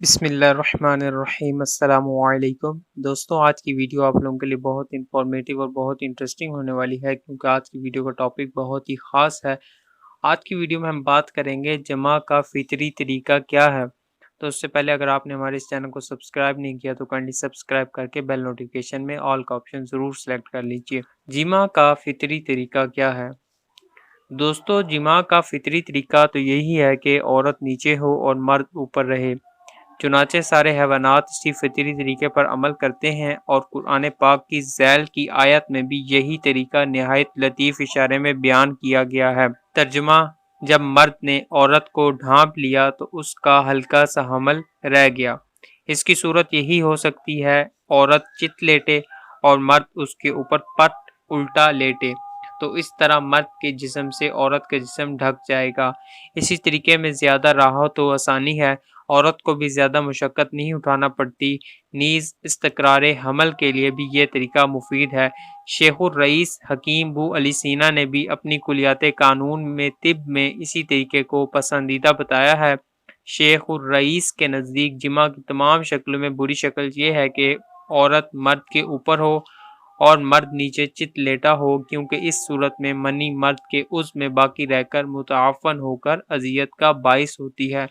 बिस्मिल्लाहिर्रहमानिर्रहीम। अस्सलामु अलैकुम दोस्तों, आज की वीडियो आप लोगों के लिए बहुत इंफॉर्मेटिव और बहुत इंटरेस्टिंग होने वाली है, क्योंकि आज की वीडियो का टॉपिक बहुत ही ख़ास है। आज की वीडियो में हम बात करेंगे जमा का फ़ितरी तरीका क्या है। तो उससे पहले अगर आपने हमारे इस चैनल को सब्सक्राइब नहीं किया तो काइंडली सब्सक्राइब करके बेल नोटिफिकेशन में ऑल का ऑप्शन ज़रूर सेलेक्ट कर लीजिए। जिमा का फ़ितरी तरीका क्या है दोस्तों? जिमा का फ़ितरी तरीका तो यही है कि औरत नीचे हो और मर्द ऊपर रहे। चुनाचे सारे हैवानात इसी फितरी तरीके पर अमल करते हैं और कुरान पाक की ज़ैल की आयत में भी यही तरीका नहायत लतीफ़ इशारे में बयान किया गया है। तर्जुमा: जब मर्द ने औरत को ढांप लिया तो उसका हल्का सा हमल रह गया। इसकी सूरत यही हो सकती है, औरत चित लेटे और मर्द उसके ऊपर पट उल्टा लेटे, तो इस तरह मर्द के जिस्म से औरत का जिस्म ढक जाएगा। इसी तरीके में ज़्यादा राहत तो आसानी है, औरत को भी ज़्यादा मुशक्क़त नहीं उठाना पड़ती। नीज़ इस्तक़रारे हमल के लिए भी ये तरीका मुफीद है। शेखुर रईस हकीम बू अली सीना ने भी अपनी कुलियात कानून में तिब में इसी तरीके को पसंदीदा बताया है। शेखुर रईस के नज़दीक जिमा की तमाम शक्लों में बुरी शक्ल ये है कि औरत मर्द के ऊपर हो और मर्द नीचे चित लेटा हो, क्योंकि इस सूरत में मनी मर्द के उज़्व में बाकी रहकर मुतआफ़न होकर अजियत का बाइस होती है।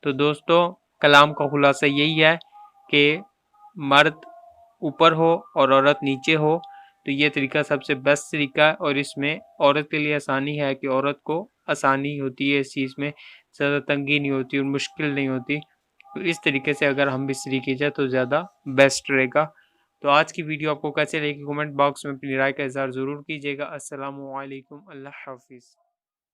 तो दोस्तों, कलाम का खुलासा यही है कि मर्द ऊपर हो और औरत नीचे हो, तो ये तरीका सबसे बेस्ट तरीका है और इसमें औरत के लिए आसानी है कि औरत को आसानी होती है, इस चीज़ में ज़्यादा तंगी नहीं होती और मुश्किल नहीं होती। तो इस तरीके से अगर हम बिस्तरी की जाए तो ज़्यादा बेस्ट रहेगा। तो आज की वीडियो आपको कैसे लगी कमेंट बॉक्स में अपनी राय का इज़हार ज़रूर कीजिएगा। अस्सलामु अलैकुम, अल्लाह हाफ़िज़।